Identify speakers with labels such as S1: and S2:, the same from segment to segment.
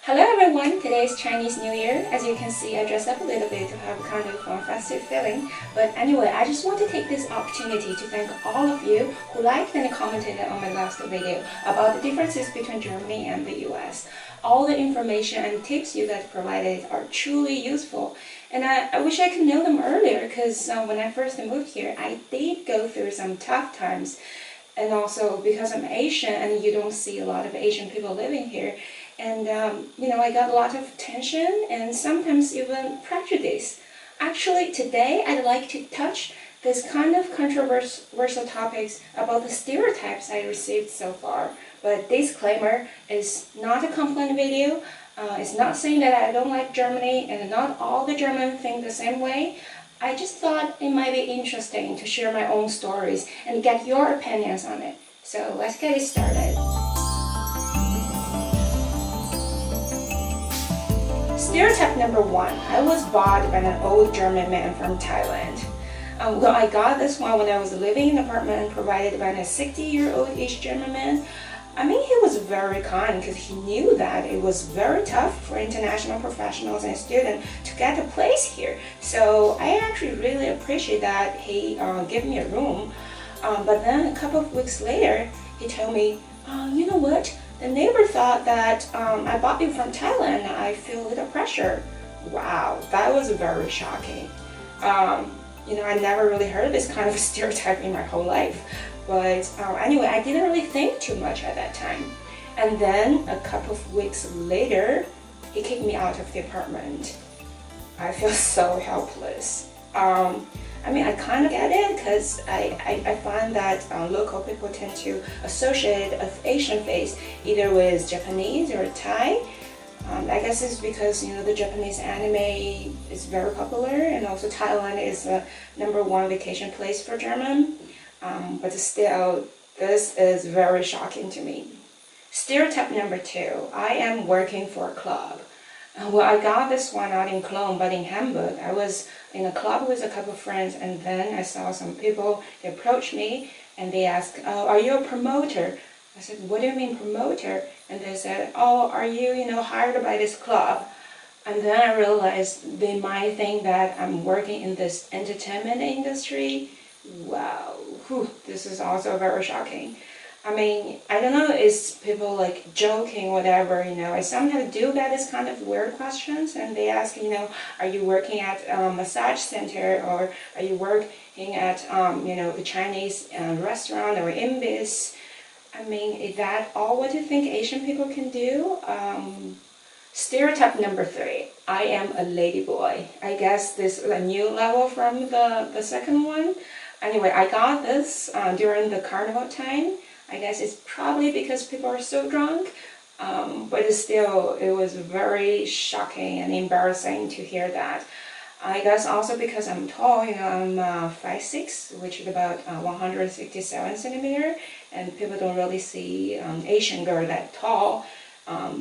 S1: Hello everyone, today is Chinese New Year. As you can see, I dressed up a little bit to have a kind of festive feeling. But anyway, I just want to take this opportunity to thank all of you who liked and commented on my last video about the differences between Germany and the US. All the information and tips you guys provided are truly useful. And I wish I could know them earlier because when I first moved here, I did go through some tough times. And also because I'm Asian and you don't see a lot of Asian people living here. And, I got a lot of tension and sometimes even prejudice. Actually, today I'd like to touch this kind of controversial topics about the stereotypes I received so far. But disclaimer, is not a complaint video. It's not saying that I don't like Germany and not all the Germans think the same way. I just thought it might be interesting to share my own stories and get your opinions on it. So let's get it started. Stereotype number 1. I was bought by an old German man from Thailand. I got this one when I was living in an apartment provided by a 60-year-old East German man. He was very kind because he knew that it was very tough for international professionals and students to get a place here. So I actually really appreciate that he gave me a room. But then a couple of weeks later, he told me, you know what? The neighbor thought that I bought you from Thailand. I feel a little pressure. Wow, that was very shocking. I never really heard this kind of stereotype in my whole life. But anyway, I didn't really think too much at that time. And then a couple of weeks later, he kicked me out of the apartment. I feel so helpless. I kind of get it because I find that local people tend to associate an Asian face either with Japanese or Thai. I guess it's because the Japanese anime is very popular and also Thailand is the #1 vacation place for German. But still, this is very shocking to me. Stereotype number 2. I am working for a club. I got this one not in Cologne, but in Hamburg. I was in a club with a couple of friends, and then I saw some people. They approached me, and they asked, "Are you a promoter?" I said, "What do you mean promoter?" And they said, "Oh, are you, hired by this club?" And then I realized they might think that I'm working in this entertainment industry. Wow, this is also very shocking. I don't know, is people like joking, whatever, I sometimes do get this kind of weird questions and they ask, are you working at a massage center or are you working at, the Chinese restaurant or imbis? Is that all what you think Asian people can do? Stereotype number 3. I am a ladyboy. I guess this is a new level from the second one. Anyway, I got this during the carnival time. I guess it's probably because people are so drunk, but still, it was very shocking and embarrassing to hear that. I guess also because I'm tall, I'm 5'6", which is about 167 centimeter, and people don't really see Asian girl that tall,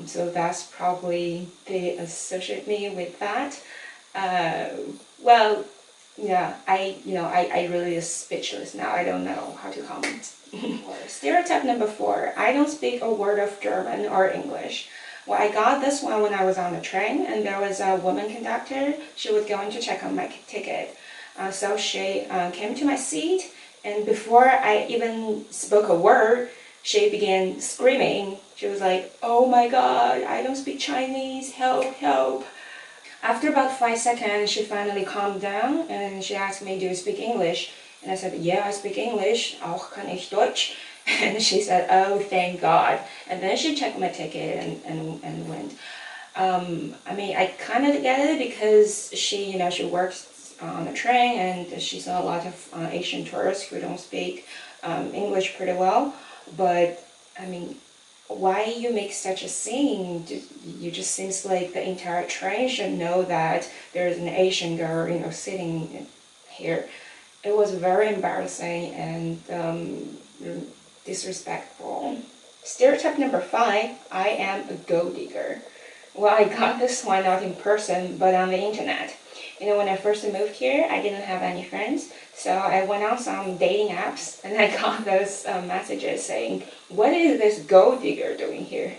S1: so that's probably they associate me with that. Yeah, I really is speechless now. I don't know how to comment. Stereotype number 4. I don't speak a word of German or English. I got this one when I was on the train and there was a woman conductor. She was going to check on my ticket. So she came to my seat and before I even spoke a word, she began screaming. She was like, "Oh my God, I don't speak Chinese, help, help." After about 5 seconds, she finally calmed down and she asked me, "Do you speak English?" And I said, "Yeah, I speak English. Auch kann ich Deutsch." And she said, "Oh, thank God." And then she checked my ticket and went. I kind of get it because she works on a train and she saw a lot of Asian tourists who don't speak English pretty well. But, why you make such a scene? You just seems like the entire train should know that there's an Asian girl, sitting here. It was very embarrassing and disrespectful. Stereotype number 5. I am a gold digger. I got this one not in person, but on the internet. When I first moved here, I didn't have any friends, so I went on some dating apps and I got those messages saying, "What is this gold digger doing here?"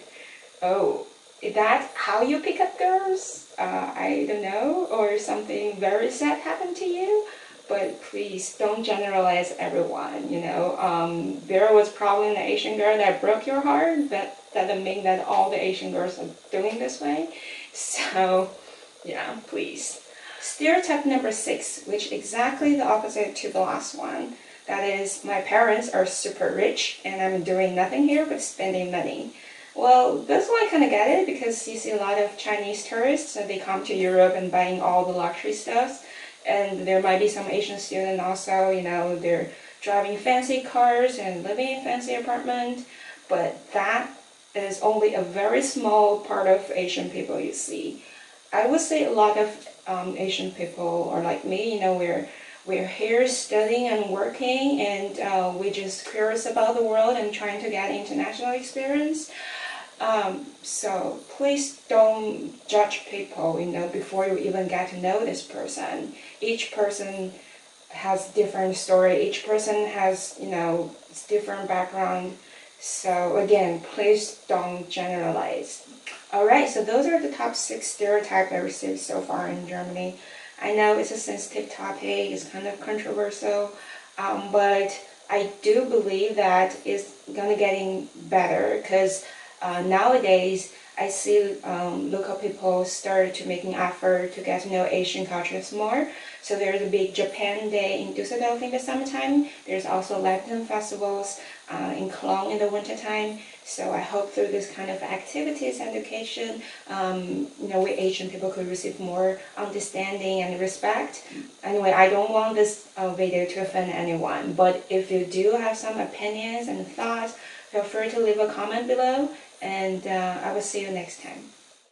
S1: Oh, Is that how you pick up girls? I don't know, or something very sad happened to you? But please don't generalize everyone, you know. There was probably an Asian girl that broke your heart, but that doesn't mean that all the Asian girls are doing this way. So, yeah, please. Stereotype number 6, which exactly the opposite to the last one. That is, my parents are super rich and I'm doing nothing here but spending money. Well, this one I kind of get it because you see a lot of Chinese tourists and they come to Europe and buying all the luxury stuff. And there might be some Asian students also, you know, they're driving fancy cars and living in fancy apartments. But that is only a very small part of Asian people you see. I would say a lot of Asian people are like me, you know, we're here studying and working and we're just curious about the world and trying to get international experience. So please don't judge people, you know, before you even get to know this person. Each person has different story. Each person has, you know, different background. So again, please don't generalize. Alright, so those are the top 6 stereotypes I received so far in Germany. I know it's a sensitive topic, it's kind of controversial, but I do believe that it's gonna getting better because nowadays I see local people start to making effort to get to know Asian cultures more. So there's a big Japan Day in Düsseldorf in the summertime. There's also Latin festivals in Cologne in the wintertime. So I hope through this kind of activities, education, you know, we Asian people could receive more understanding and respect. Anyway, I don't want this video to offend anyone, but if you do have some opinions and thoughts, feel free to leave a comment below, and I will see you next time.